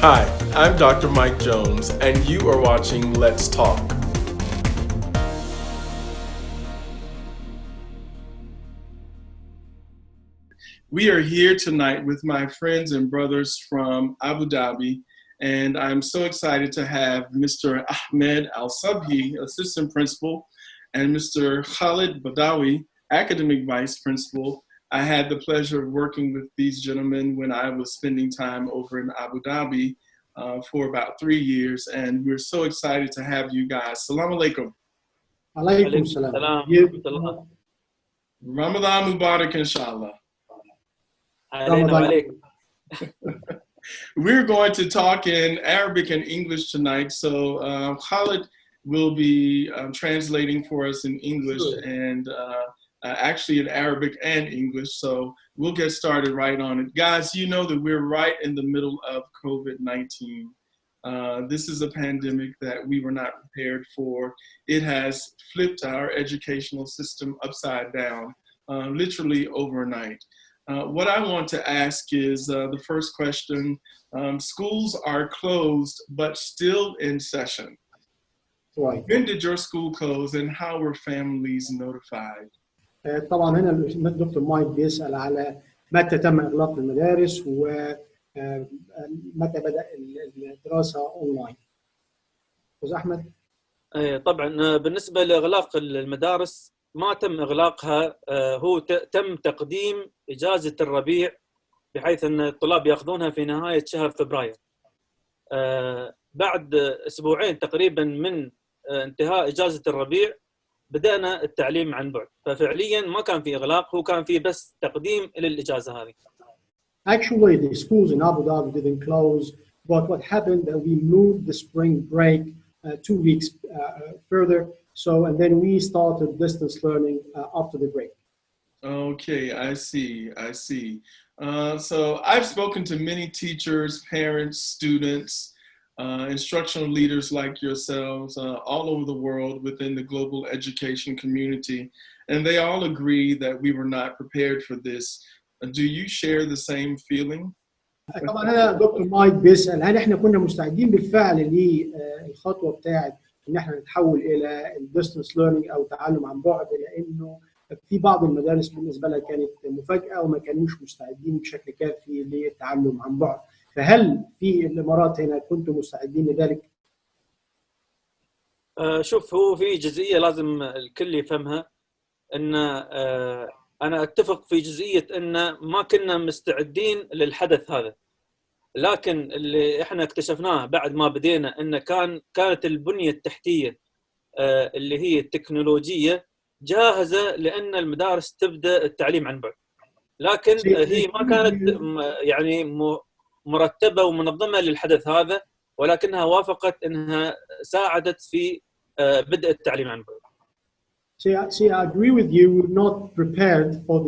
Hi, I'm Dr. Mike Jones, and you are watching Let's Talk. We are here tonight with my friends and brothers from Abu Dhabi, and I'm so excited to have Mr. Ahmed Al-Sabhi, Assistant Principal, and Mr. Khalid Badawi, Academic Vice Principal. I had the pleasure of working with these gentlemen when I was spending time over in Abu Dhabi for about 3 years, and we're so excited to have you guys. Assalamu alaikum. Alaikum salam. Ramadan Mubarak, inshallah. We're going to talk in Arabic and English tonight, so Khalid will be translating for us in English and actually in Arabic and English, so we'll get started right on it. Guys, you know that we're right in the middle of COVID-19. This is a pandemic that we were not prepared for. It has flipped our educational system upside down, literally overnight. What I want to ask is the first question. Schools are closed, but still in session. Right. When did your school close and how were families notified? طبعا هنا الدكتور مايك بيسأل على متى تم إغلاق المدارس ومتى بدأ الدراسة أونلاين. أستاذ أحمد؟ طبعا بالنسبة لإغلاق المدارس ما تم إغلاقها، هو تم تقديم إجازة الربيع بحيث أن الطلاب يأخذونها في نهاية شهر فبراير. بعد أسبوعين تقريبا من انتهاء إجازة الربيع بدأنا التعليم عن بعد، ففعليا ما كان في إغلاق، هو كان في بس تقديم للإجازة هذه. Actually, the schools in Abu Dhabi didn't close, but what happened that we moved the spring break 2 weeks further. So, and then we started distance learning after the break. Okay, I see. So I've spoken to many teachers, parents, students, instructional leaders like yourselves all over the world within the global education community, and they all agree that we were not prepared for this. Do you share the same feeling? طبعا أنا دكتور مايك بيسأل هل إحنا كنا مستعدين بالفعل للخطوة بتاعت إن إحنا نتحول إلى الديستنس ليرنينج أو تعلم عن بعد، لأنه في بعض المدارس بالنسبة لها كانت مفاجأة وما كانوش مستعدين بشكل كافي للتعلم عن بعد، فهل في الإمارات هنا كنتم مستعدين لذلك؟ شوف، هو في جزئية لازم الكل يفهمها، إن أنا أتفق في جزئية إن ما كنا مستعدين للحدث هذا، لكن اللي إحنا اكتشفناه بعد ما بدينا إن كانت البنية التحتية اللي هي التكنولوجية جاهزة لأن المدارس تبدأ التعليم عن بعد، لكن هي ما كانت يعني مرتبة ومنظمة للحدث هذا، ولكنها وافقت إنها ساعدت في بدء التعليم عن بعد. See, I agree with you. We're not prepared for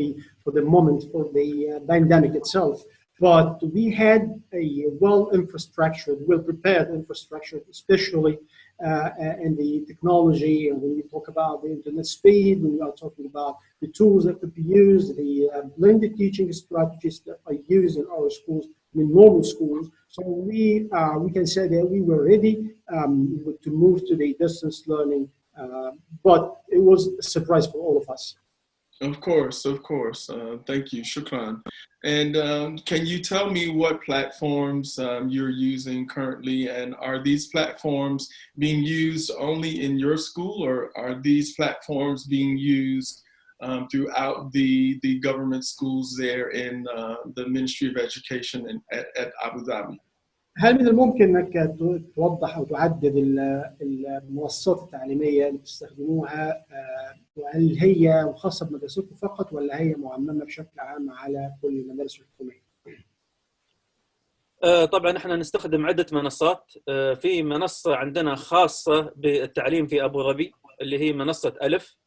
the moment, for the pandemic itself, but we had a well-prepared infrastructure, especially in the technology. And when we talk about the internet speed, when we are talking about the tools that could be used, the blended teaching strategies that are used in our schools, in normal schools. So we can say that we were ready to move to the distance learning. But it was a surprise for all of us. Of course. Thank you, shukran. And can you tell me what platforms you're using currently, and are these platforms being used only in your school, or are these platforms being used throughout the government schools there in the Ministry of Education at Abu Dhabi? هل من الممكن انك توضح او تعدد المنصات التعليميه اللي بتستخدموها، وهل هي خاصه بمدرستكم فقط ولا هي معممه بشكل عام على كل المدارس الحكوميه؟ طبعا احنا نستخدم عده منصات. في منصه عندنا خاصه بالتعليم في ابوظبي اللي هي منصه الف.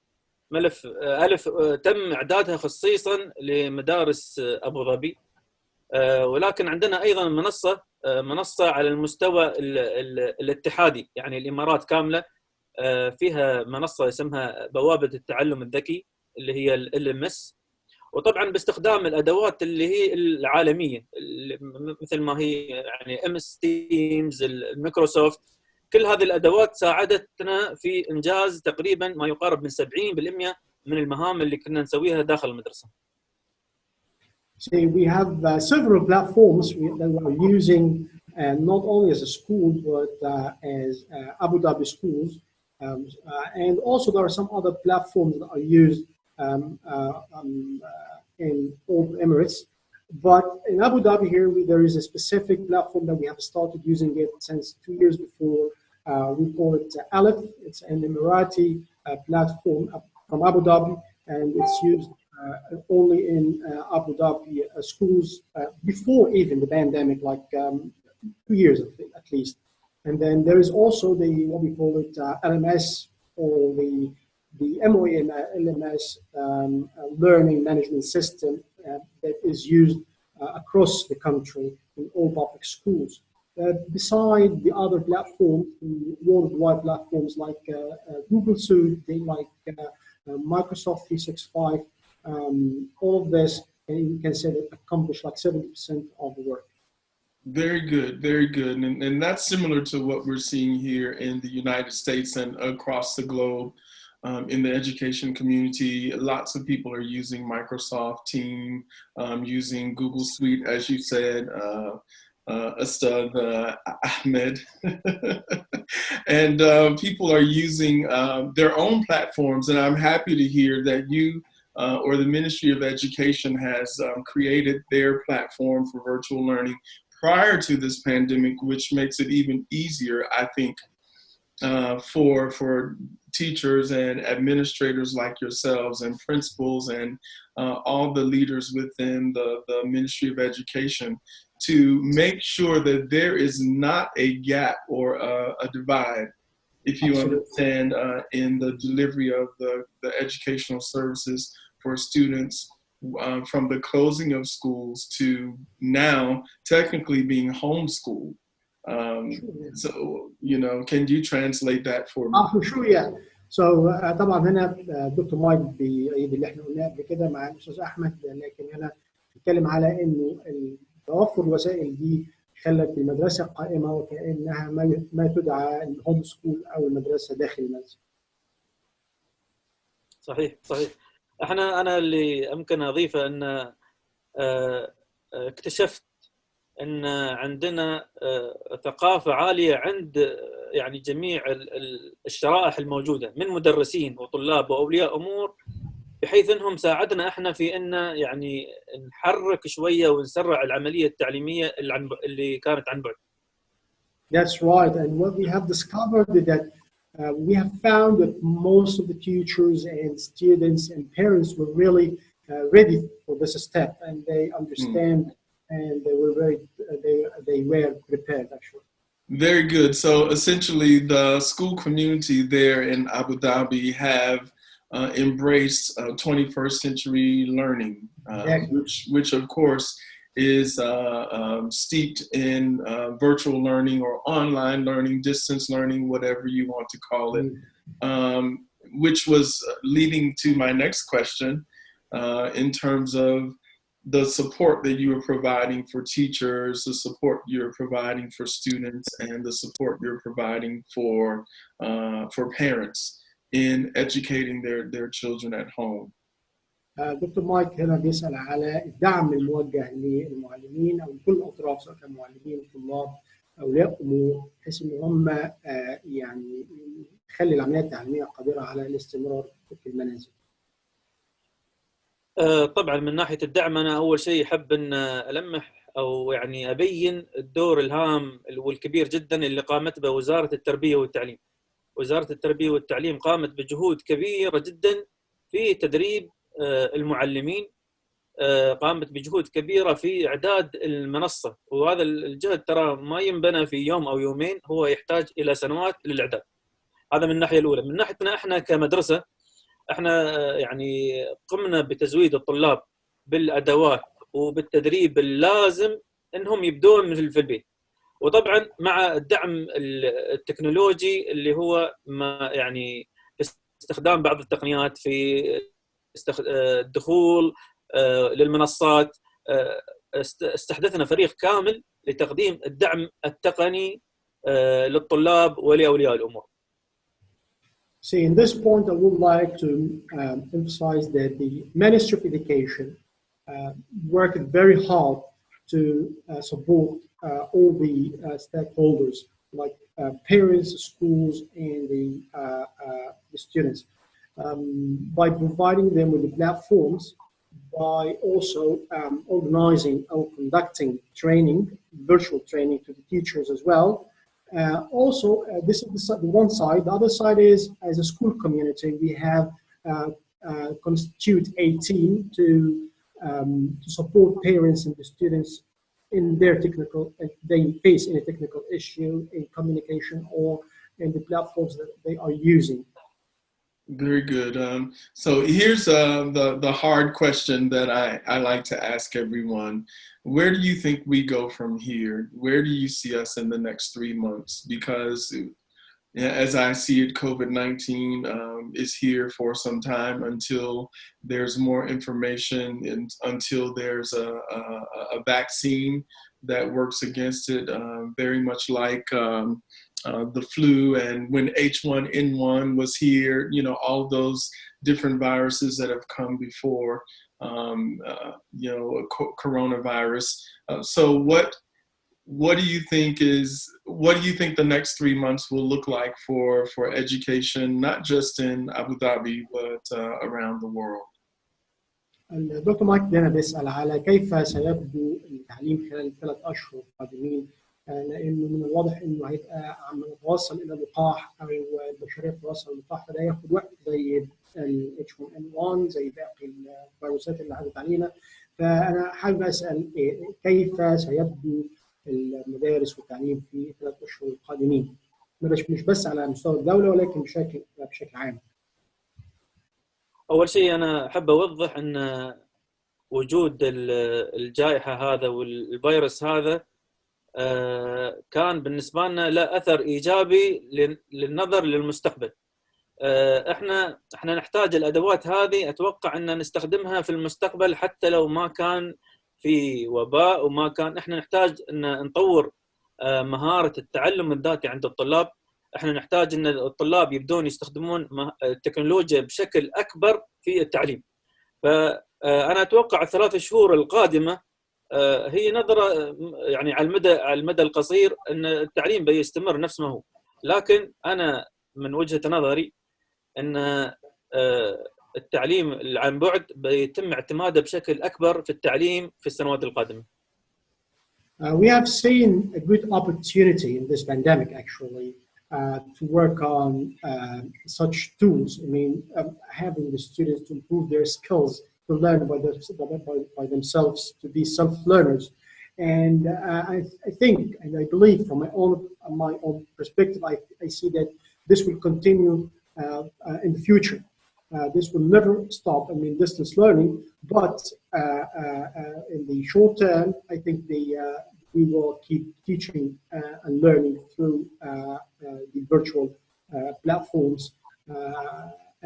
الف تم اعدادها خصيصا لمدارس ابوظبي، ولكن عندنا ايضا منصه على المستوى الاتحادي، يعني الامارات كامله فيها منصه اسمها بوابه التعلم الذكي اللي هي LMS، وطبعا باستخدام الادوات اللي هي العالميه مثل ما هي يعني MS Teams، الميكروسوفت. كل هذه الادوات ساعدتنا في انجاز تقريبا ما يقارب من 70% من المهام اللي كنا نسويها داخل المدرسه. So we have several platforms that we are using, not only as a school but as Abu Dhabi schools, and also there are some other platforms that are used in all the Emirates. But in Abu Dhabi here, there is a specific platform that we have started using it since 2 years before. We call it Aleph. It's an Emirati platform from Abu Dhabi, and it's used only in Abu Dhabi schools before even the pandemic, like 2 years at least. And then there is also what we call it LMS, or the MOE LMS learning management system that is used across the country in all public schools. Beside the other platforms, the worldwide platforms like Google Suite, like Microsoft 365, all of this, and you can say that accomplish like 70% of the work. Very good, very good. And that's similar to what we're seeing here in the United States and across the globe. In the education community, lots of people are using Microsoft Teams, using Google Suite, as you said, Ustad Ahmed. And people are using their own platforms. And I'm happy to hear that you or the Ministry of Education has created their platform for virtual learning prior to this pandemic, which makes it even easier, I think, for teachers and administrators like yourselves and principals and all the leaders within the Ministry of Education to make sure that there is not a gap or a divide, if you understand, in the delivery of the educational services for students from the closing of schools to now technically being homeschooled. So, you know, can you translate that for me? For sure, yeah. So طبعا هنا دكتور مايك بيأيد اللي احنا قلناه قبل كده مع الاستاذ احمد، لكن هنا بيتكلم على انه توفر الوسائل دي خلت المدرسه قائمه وكانها ما تدعى الهوم سكول او المدرسه داخل المدرسه. صحيح صحيح. انا اللي ممكن اضيفه ان اكتشفت ان عندنا ثقافه عاليه عند يعني جميع الشرائح الموجوده من مدرسين وطلاب واولياء امور، بحيث انهم ساعدنا احنا في ان يعني نحرك شويه ونسرع العمليه التعليميه اللي كانت عن بعد. That's right, and what we have discovered is that we have found that most of the teachers and students and parents were really ready for this step, and they understand, and they were they were prepared actually. Very good. So essentially, the school community there in Abu Dhabi have embraced 21st century learning, which of course is steeped in virtual learning or online learning, distance learning, whatever you want to call it, which was leading to my next question in terms of the support that you are providing for teachers, the support you're providing for students, and the support you're providing for parents in educating their children at home. دكتور مايك هنا بيسأل على الدعم الموجه للمعلمين أو لكل الأطراف، سواء كانوا معلمين، طلاب، أولياء أمور، بحيث إن هم يعني يخلي العملية التعليمية قادرة على الاستمرار في المنازل. طبعا من ناحية الدعم أنا أول شيء أحب أن ألمح أو يعني أبين الدور الهام والكبير جدا اللي قامت به وزارة التربية والتعليم. وزارة التربية والتعليم قامت بجهود كبيرة جدا في تدريب المعلمين، قامت بجهود كبيرة في إعداد المنصة، وهذا الجهد ترى ما ينبنى في يوم أو يومين، هو يحتاج إلى سنوات للإعداد. هذا من الناحية الأولى. من ناحيتنا إحنا كمدرسة، إحنا يعني قمنا بتزويد الطلاب بالأدوات وبالتدريب اللازم إنهم يبدون في البيت، وطبعا مع الدعم التكنولوجي اللي هو ما يعني استخدام بعض التقنيات في الدخول للمنصات. استحدثنا فريق كامل لتقديم الدعم التقني للطلاب ولأولياء الأمور. See, in this point, I would like to emphasize that the Ministry of Education worked very hard to support all the stakeholders, like parents, schools, and the students, by providing them with the platforms, by also organizing or conducting training, virtual training to the teachers as well. Also, this is the one side. The other side is, as a school community, we have constitute a team to support parents and the students in their technical, if they face any technical issue in communication or in the platforms that they are using. Very good. So here's the hard question that I like to ask everyone. Where do you think we go from here? Where do you see us in the next 3 months? Because as I see it, COVID-19 is here for some time until there's more information and until there's a vaccine that works against it, very much like the flu, and when H1N1 was here, you know, all those different viruses that have come before, you know, coronavirus. So what do you think the next 3 months will look like for education, not just in Abu Dhabi, but around the world? الدكتور مايك دانا بيسأل على كيف سيبدو التعليم خلال الثلاث أشهر القادمين، لأنه من الواضح إنه هيبقى عم نتوصل إلى لقاح أو البشرية تتوصل للقاح، فده ياخد وقت زي ال H1N1 زي باقي الفيروسات اللي عدت علينا. فأنا حابب أسأل كيف سيبدو المدارس والتعليم في الثلاث أشهر القادمين، مش بس على مستوى الدولة ولكن بشكل عام. أول شيء أنا أحب أوضح أن وجود الجائحة هذا والفيروس هذا كان بالنسبة لنا له أثر إيجابي للنظر للمستقبل. إحنا نحتاج الأدوات هذه، أتوقع أن نستخدمها في المستقبل حتى لو ما كان في وباء وما كان. إحنا نحتاج أن نطور مهارة التعلم الذاتي عند الطلاب. احنا نحتاج ان الطلاب يبدون يستخدمون التكنولوجيا بشكل اكبر في التعليم. فانا اتوقع الثلاث شهور القادمه هي نظره يعني على المدى القصير ان التعليم بيستمر نفس ما هو، لكن انا من وجهه نظري ان التعليم عن بعد بيتم اعتماده بشكل اكبر في التعليم في السنوات القادمه. We have seen a good opportunity in this pandemic actually. To work on such tools. I mean, having the students to improve their skills, to learn by themselves, to be self-learners. And I think, and I believe from my own perspective, I see that this will continue in the future. This will never stop. I mean, distance learning, but in the short term, I think we will keep teaching and learning through the virtual platforms,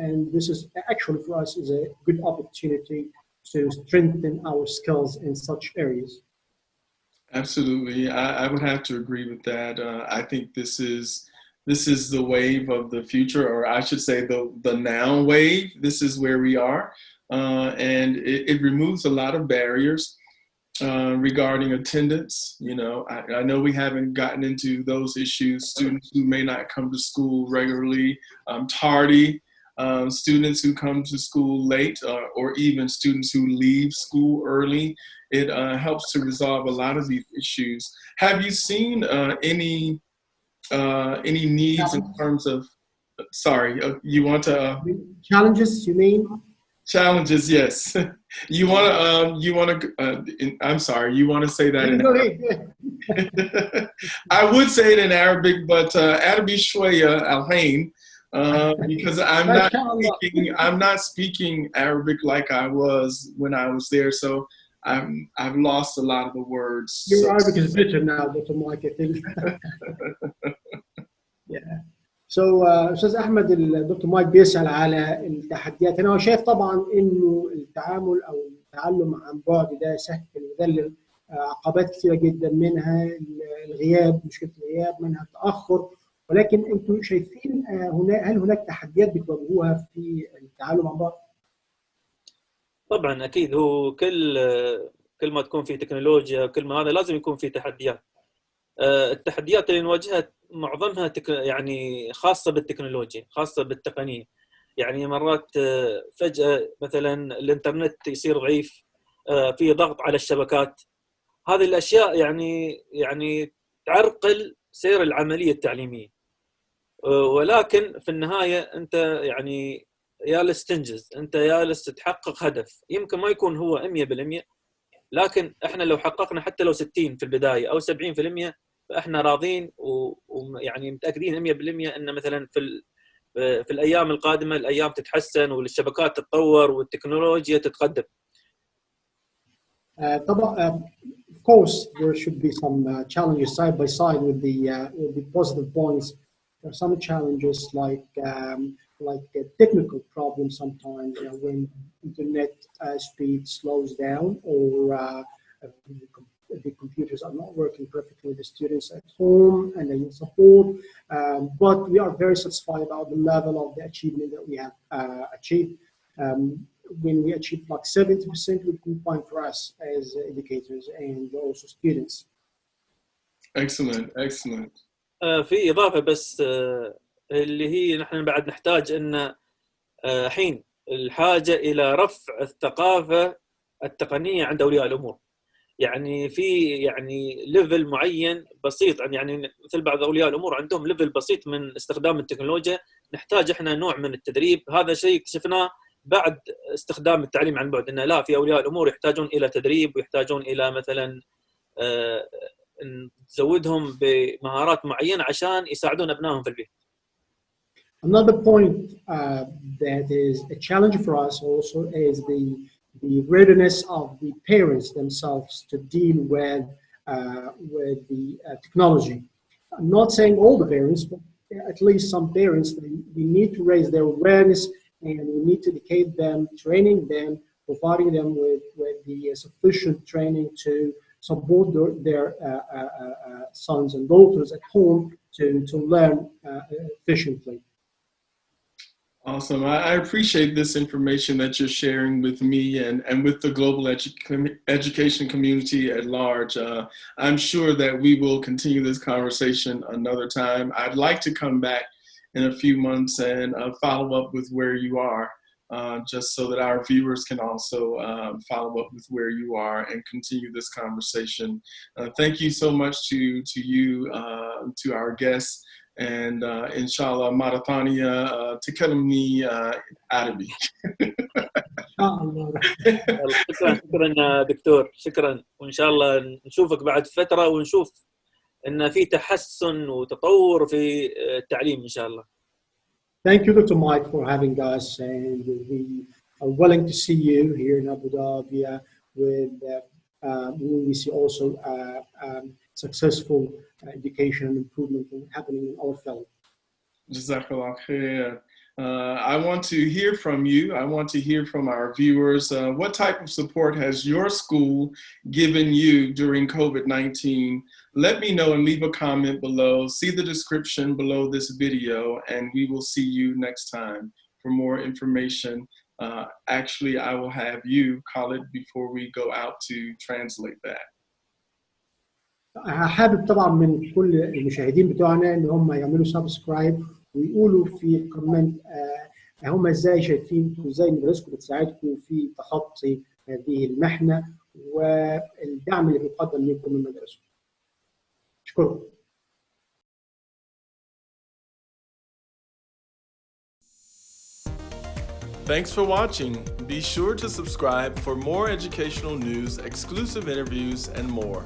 and this is actually for us is a good opportunity to strengthen our skills in such areas. Absolutely, I would have to agree with that. I think this is the wave of the future, or I should say the now wave. This is where we are, and it removes a lot of barriers. Regarding attendance, you know, I know we haven't gotten into those issues. Students who may not come to school regularly, tardy, students who come to school late, or even students who leave school early. It helps to resolve a lot of these issues. Have you seen any needs in terms of? Sorry, you want to? Challenges, you mean? Challenges, yes. You want to, I'm sorry, you want to say that in Arabic? I would say it in Arabic, but Arabi shwaya al-hain, because I'm not speaking Arabic like I was when I was there, so I've lost a lot of the words. Your Arabic is better now, Dr. Mike, I think. Yeah. So استاذ احمد، الدكتور مايك بيسال على التحديات. انا شايف طبعا انه التعامل او التعلم عن بعد ده سهل وذلل عقبات كثيره جدا، منها الغياب، مشكله الغياب، منها التاخر. ولكن انتم شايفين هل هناك تحديات بتواجهوها في التعلم عن بعد؟ طبعا اكيد، هو كل ما تكون في تكنولوجيا كل ما هذا لازم يكون في تحديات. التحديات اللي نواجهها معظمها يعني خاصه بالتكنولوجيا، خاصه بالتقنيه. يعني مرات فجاه مثلا الانترنت يصير ضعيف، في ضغط على الشبكات. هذه الاشياء يعني تعرقل سير العمليه التعليميه. ولكن في النهايه انت يعني جالس تنجز، انت جالس تحقق هدف يمكن ما يكون هو 100%، لكن احنا لو حققنا حتى لو 60 في البدايه او 70% فاحنا راضين ويعني متاكدين 100% ان مثلا في الايام القادمه الايام تتحسن والشبكات تتطور والتكنولوجيا تتقدم. طبعا of course there should be some challenges side by side with the positive points. There are some challenges like technical problems sometimes, when internet speed slows down or the computers are not working perfectly with the students at home and they need support. But we are very satisfied about the level of the achievement that we have achieved. When we achieve like 70%, we can find for us as educators and also students. Excellent, excellent. في إضافة بس اللي هي نحن بعد نحتاج أن حين الحاجة إلى رفع الثقافة التقنية عند أولياء الأمور. يعني في يعني ليفل معين بسيط، يعني مثل بعض أولياء الأمور عندهم ليفل بسيط من استخدام التكنولوجيا، نحتاج إحنا نوع من التدريب. هذا شيء اكتشفناه بعد استخدام التعليم عن بعد، إنه لا، في أولياء الأمور يحتاجون إلى تدريب ويحتاجون إلى مثلا نزودهم بمهارات معينة عشان يساعدون أبنائهم في البيت. Another point that is a challenge for us also is the readiness of the parents themselves to deal with the technology. I'm not saying all the parents, but at least some parents, they need to raise their awareness and we need to educate them, training them, providing them with the sufficient training to support their sons and daughters at home to learn efficiently. Awesome. I appreciate this information that you're sharing with me and with the global education community at large. I'm sure that we will continue this conversation another time. I'd like to come back in a few months and follow up with where you are, just so that our viewers can also follow up with where you are and continue this conversation. Thank you so much to you, to our guests. And inshallah مرة ثانية تكلمني عربي. شكرا دكتور، شكرا، وإن شاء الله نشوفك بعد فترة ونشوف إن في تحسن وتطور في التعليم إن شاء الله. Thank you, Dr. Mike, for having us, and we are willing to see you here in Abu Dhabi we see also successful education and improvement happening in our field. Jazakallah khair. I want to hear from you. I want to hear from our viewers. What type of support has your school given you during COVID-19? Let me know and leave a comment below. See the description below this video, and we will see you next time for more information. Actually, I will have you call it before we go out to translate that. حابب طبعا من كل المشاهدين بتوعنا ان هم يعملوا سبسكرايب ويقولوا في الكومنت هم ازاي شايفين وازاي مدرستكم بتساعدكم في تخطي هذه المحنه والدعم اللي بيقدم لكم من المدرسه. اشكركم. Thanks for watching. Be sure to subscribe for more educational news, exclusive interviews, and more.